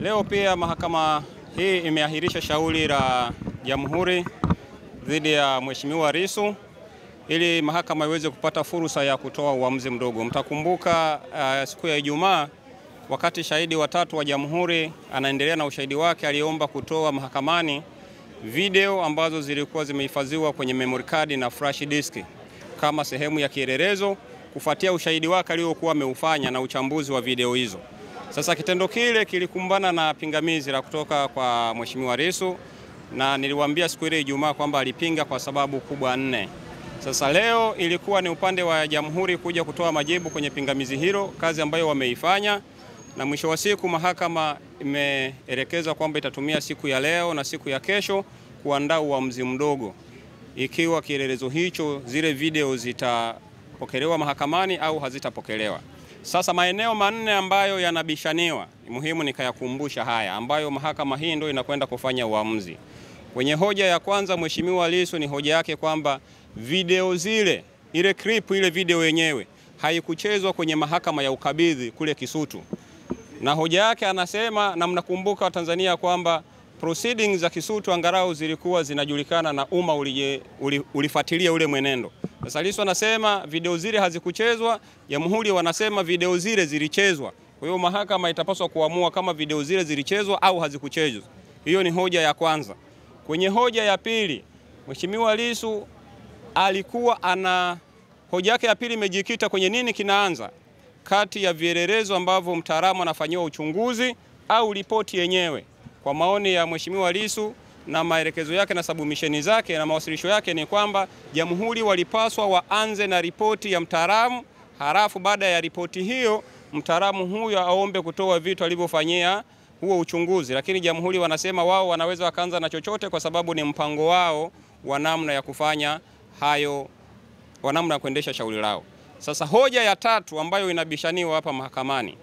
Leo pia mahakama hii imeahirisha shauri la Jamhuri dhidi ya Mheshimiwa Lissu ili mahakama iweze kupata fursa ya kutoa uamuzi mdogo. Mtakumbuka siku ya Ijumaa wakati shahidi watatu wa Jamhuri anaendelea na ushahidi wake, aliomba kutoa mahakamani video ambazo zilikuwa zimehifadhiwa kwenye memory card na flash disk kama sehemu ya kielelezo kufuatia ushahidi wake aliokuwa ameufanya na uchambuzi wa video hizo. Sasa kitendo kile kilikumbana na pingamizi la kutoka kwa Mheshimiwa Lissu, na niliwaambia siku ile Ijumaa kwamba alipinga kwa sababu kubwa 4. Sasa leo ilikuwa ni upande wa Jamhuri kuja kutoa majibu kwenye pingamizi hilo, kazi ambayo wameifanya, na mwisho wa siku mahakama imeelekeza kwamba itatumia siku ya leo na siku ya kesho kuandaa uamuzi mdogo ikiwa kielelezo hicho, zile video zitapokelewa mahakamani au hazitapokelewa. Sasa maeneo 4 ambayo yanabishaniwa, ni muhimu nikayakumbusha haya ambayo mahakama hii ndio inakwenda kufanya uamuzi. Kwenye hoja ya kwanza, Mheshimiwa Lissu ni hoja yake kwamba video zile, ile clip, ile video yenyewe haikuchezwa kwenye mahakama ya ukabidhi kule Kisutu. Na hoja yake anasema, na mnakumbuka Tanzania kwamba proceedings za Kisutu angalau zilikuwa zinajulikana na umma ulifuatilia ule mwenendo. Sasa Lissu anasema video zile hazikuchezwa, Jamhuri wanasema video zile zilichezwa. Kwa hiyo mahakama itapaswa kuamua kama video zile zilichezwa au hazikuchezwa. Hiyo ni hoja ya kwanza. Kwenye hoja ya pili, Mheshimiwa Lissu alikuwa hoja yake ya pili imejikita kwenye nini kinaanza kati ya vielelezo ambavyo mtaalamu anafanyiwa uchunguzi au ripoti yenyewe. Kwa maoni ya Mheshimiwa Lissu na maelekezo yake na submission zake na mawasilisho yake ni kwamba Jamhuri walipaswa waanze na ripoti ya mtaalamu, halafu baada ya ripoti hiyo mtaalamu huyo aombe kutoa vitu alivyofanyia huo uchunguzi. Lakini Jamhuri wanasema wao wanaweza wakaanza na chochote kwa sababu ni mpango wao wa namna ya kufanya hayo, wa namna ya kuendesha shauri lao. Sasa hoja ya tatu ambayo inabishaniwa hapa mahakamani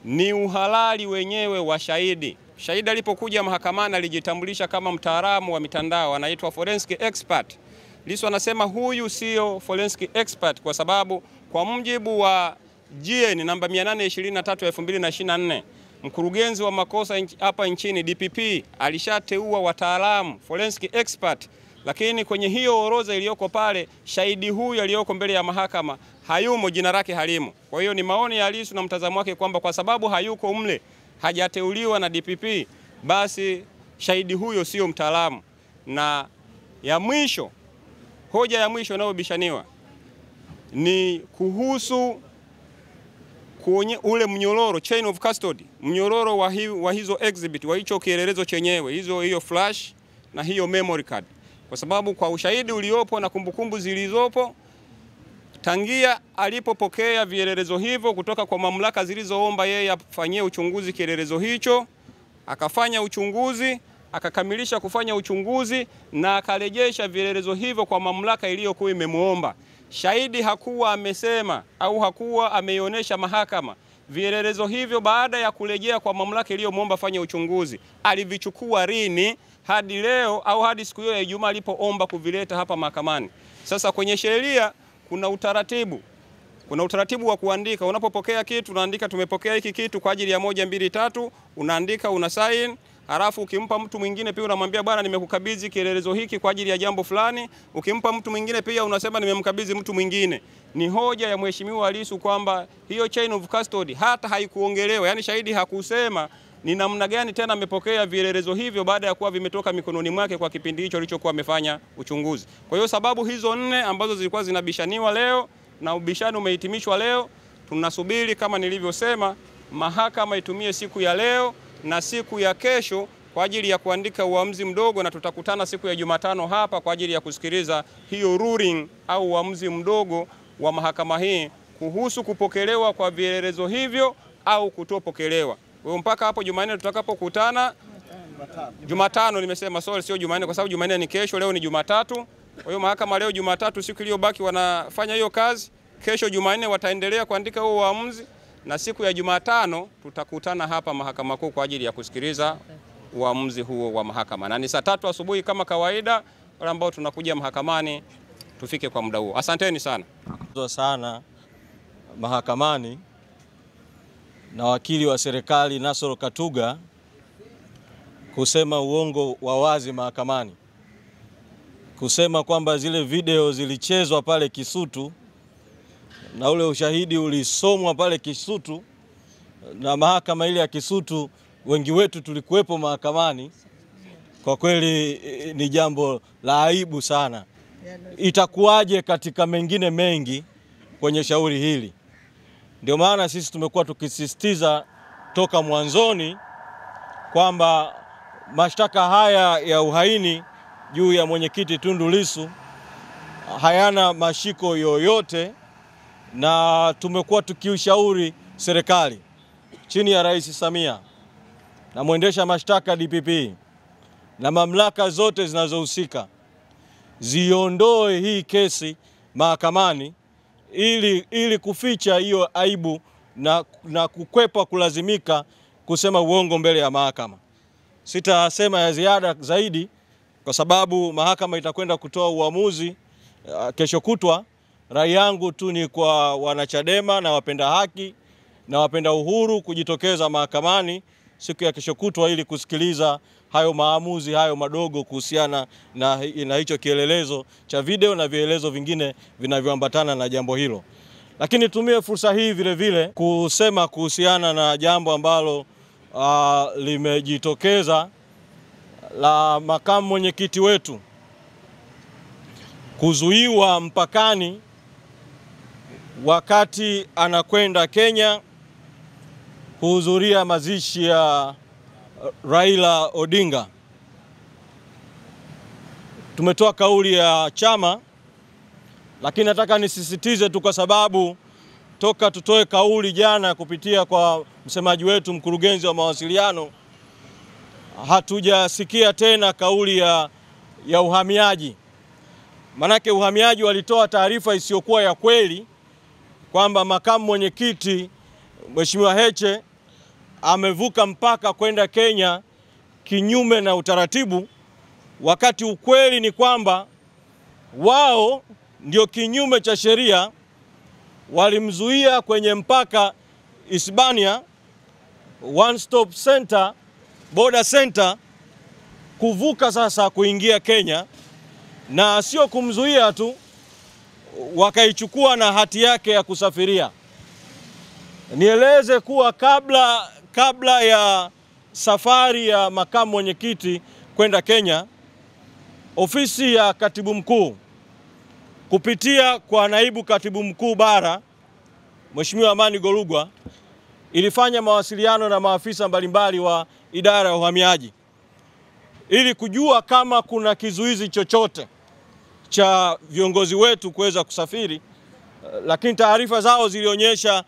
ni uhalali wenyewe wa shahidi. Shahidi alipokuja mahakamani alijitambulisha kama mtaalamu wa mitandao, anaitwa forensic expert. Lissu anasema huyu sio forensic expert kwa sababu kwa mujibu wa GN namba 823/2024 mkurugenzi wa makosa hapa nchini DPP alishateua wataalamu forensic expert, lakini kwenye hiyo orodha iliyoko pale shahidi huyu aliyoko mbele ya mahakama hayumo, jina lake halimo. Kwa hiyo ni maoni ya Lissu na mtazamo wake kwamba kwa sababu hayuko mle, hajateuliwa na DPP, basi shahidi huyo sio mtaalamu. Na ya mwisho, hoja ya mwisho inayobishaniwa ni kuhusu ule mnyororo, chain of custody, mnyororo wa hizo exhibit, wa hicho kielelezo chenyewe, hiyo flash na hiyo memory card. Kwa sababu kwa ushahidi uliopo na kumbukumbu zilizopo, tangia alipopokea vielelezo hivyo kutoka kwa mamlaka zilizoomba yeye afanyie uchunguzi kielelezo hicho, akafanya uchunguzi, akakamilisha kufanya uchunguzi na akarejesha vielelezo hivyo kwa mamlaka iliyokuwa imemuomba. Shahidi hakuwa amesema au hakuwa ameionyesha mahakama vielelezo hivyo baada ya kurejea kwa mamlaka iliyomuomba fanya uchunguzi alivichukua lini hadi leo au hadi siku hiyo ya Ijumaa alipoomba kuvileta hapa mahakamani. Sasa kwenye sheria kuna utaratibu wa kuandika. Unapopokea kitu unaandika tumepokea hiki kitu kwa ajili ya 1 2 3, unaandika, una sign. Halafu ukimpa mtu mwingine pia unamwambia bwana nimekukabidhi kielelezo hiki kwa ajili ya jambo fulani. Ukimpa mtu mwingine pia unasema nimemkabidhi mtu mwingine. Ni hoja ya Mheshimiwa Lissu kwamba hiyo chain of custody hata haikuongelewa. Yaani shahidi hakusema ni namna gani tena amepokea vielelezo hivyo baada ya kuwa vimetoka mikononi mwake kwa kipindi hicho alichokuwa amefanya uchunguzi. Kwa hiyo sababu hizo 4 ambazo zilikuwa zinabishaniwa leo na ubishani umehitimishwa leo, tunasubiri kama nilivyosema mahakama itumie siku ya leo na siku ya kesho kwa ajili ya kuandika uamuzi mdogo, na tutakutana siku ya Jumatano hapa kwa ajili ya kusikiliza hiyo ruling au uamuzi mdogo wa mahakama hii kuhusu kupokelewa kwa vielelezo hivyo au kutopokelewa. Kwa hiyo mpaka hapo Jumanne tutakapokutana, Jumatano nimesema, sorry, sio Jumanne kwa sababu Jumanne ni kesho, leo ni Jumatatu. Kwa hiyo mahakama leo Jumatatu, siku iliyobaki wanafanya hiyo kazi. Kesho Jumanne wataendelea kuandika huo uamuzi, na siku ya Jumatano tutakutana hapa Mahakama Kuu kwa ajili ya kusikiliza uamuzi huo wa mahakama. Na ni saa 3 asubuhi kama kawaida, wale ambao tunakuja mahakamani tufike kwa muda huo. Asanteni sana. Mahakamani na wakili wa serikali Nasoro Katuga kusema uongo wa wazi mahakamani, kusema kwamba zile video zilichezwa pale Kisutu na ule ushahidi ulisomwa pale Kisutu na mahakama ile ya Kisutu, wengi wetu tulikuwepo mahakamani. Kwa kweli ni jambo la aibu sana. Itakuwaje katika mengine mengi kwenye shauri hili? Ndio maana sisi tumekuwa tukisisitiza toka mwanzoni kwamba mashtaka haya ya uhaini juu ya mwenyekiti Tundu Lissu hayana mashiko yoyote, na tumekuwa tukiushauri serikali chini ya Rais Samia na mwendesha mashtaka DPP na mamlaka zote zinazohusika ziondoe hii kesi mahakamani ili kuficha hiyo aibu na kukwepa kulazimika kusema uongo mbele ya mahakama. Sitasema ya ziada zaidi kwa sababu mahakama itakwenda kutoa uamuzi kesho kutwa. Rai yangu tu ni kwa wanachadema na wapenda haki na wapenda uhuru kujitokeza mahakamani siku ya kesho kutwa ili kusikiliza hayo maamuzi hayo madogo kuhusiana na hicho kielelezo cha video na vielezo vingine vinavyoambatana na jambo hilo. Lakini tumie fursa hii vile vile kusema kuhusiana na jambo ambalo limejitokeza la makamu mwenyekiti wetu kuzuiwa mpakani wakati anakwenda Kenya kuhudhuria mazishi ya Raila Odinga. Tumetoa kauli ya chama, lakini nataka nisisitize tu kwa sababu toka tutoe kauli jana kupitia kwa msemaji wetu mkurugenzi wa mawasiliano, hatujasikia tena kauli ya uhamiaji. Manake uhamiaji walitoa taarifa isiyokuwa ya kweli kwamba makamu mwenyekiti Mheshimiwa Heche amevuka mpaka kwenda Kenya kinyume na utaratibu, wakati ukweli ni kwamba wao ndio kinyume cha sheria walimzuia kwenye mpaka Hispania One Stop Center, Border Center, kuvuka sasa kuingia Kenya, na sio kumzuia tu, wakaichukua na hati yake ya kusafiria. Nieleze kuwa kabla ya safari ya makamu mwenyekiti kwenda Kenya, ofisi ya katibu mkuu kupitia kwa naibu katibu mkuu bara Mheshimiwa Amani Golugwa ilifanya mawasiliano na maafisa mbalimbali wa idara ya uhamiaji ili kujua kama kuna kizuizi chochote cha viongozi wetu kuweza kusafiri, lakini taarifa zao zilionyesha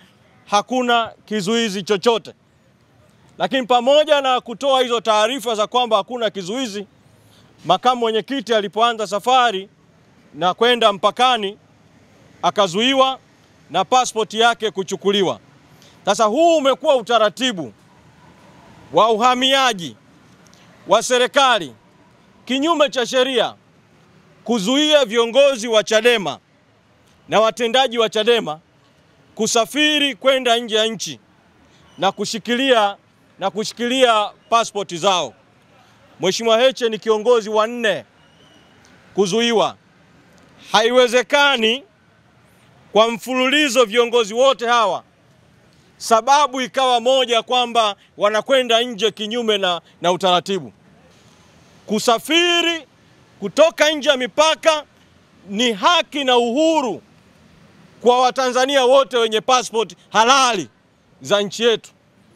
hakuna kizuizi chochote. Lakini pamoja na kutoa hizo taarifa za kwamba hakuna kizuizi, makamu mwenyekiti alipoanza safari na kwenda mpakani akazuiwa na pasipoti yake kuchukuliwa. Sasa huu umekuwa utaratibu wa uhamiaji wa serikali kinyume cha sheria kuzuia viongozi wa Chadema na watendaji wa Chadema kusafiri kwenda nje ya nchi na kushikilia pasipoti zao. Mheshimiwa Heche ni kiongozi wa 4 kuzuiwa. Haiwezekani kwa mfululizo viongozi wote hawa sababu ikawa moja kwamba wanakwenda nje kinyume na utaratibu. Kusafiri kutoka nje ya mipaka ni haki na uhuru kwa Watanzania wote wenye passport halali za nchi yetu.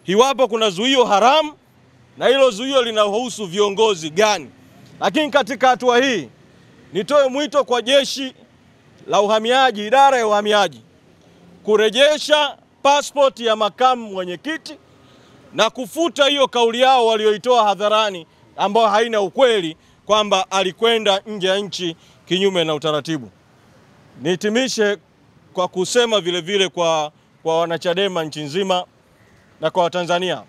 Iwapo kuna zuio haramu, na hilo zuio linahusu viongozi gani? Lakini katika hatua hii nitoe mwito kwa jeshi la uhamiaji, idara ya uhamiaji, kurejesha passport ya makamu mwenyekiti na kufuta hiyo kauli yao walioitoa hadharani ambayo haina ukweli kwamba alikwenda nje ya nchi kinyume na utaratibu. Nihitimishe kwa kusema vile vile kwa wanachadema nchi nzima na kwa Watanzania.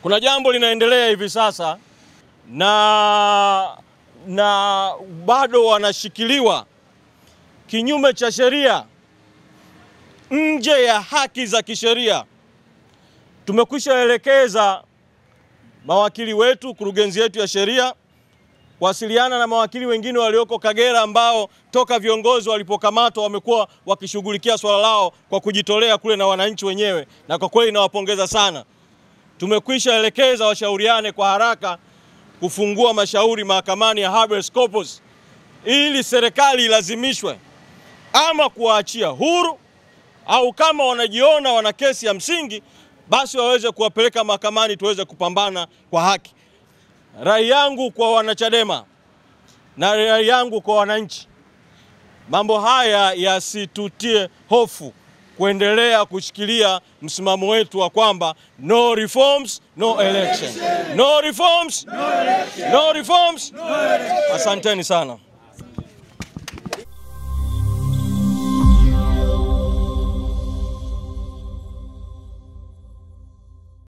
Kuna jambo linaendelea hivi sasa na bado wanashikiliwa kinyume cha sheria, nje ya haki za kisheria. Tumekwisha elekeza mawakili wetu, kurugenzi yetu ya sheria, kuwasiliana na mawakili wengine walioko Kagera ambao toka viongozi walipokamatwa wamekuwa wakishughulikia swala lao kwa kujitolea kule na wananchi wenyewe, na kwa kweli nawapongeza sana. Tumekwisha elekeza washauriane kwa haraka kufungua mashauri mahakamani ya habeas corpus ili serikali ilazimishwe ama kuwaachia huru, au kama wanajiona wana kesi ya msingi basi waweze kuwapeleka mahakamani tuweze kupambana kwa haki. Rai yangu kwa wanachadema na rai yangu kwa wananchi, mambo haya yasitutie hofu kuendelea kushikilia msimamo wetu wa kwamba no reforms, no election. No reforms, no reforms. Asanteni sana.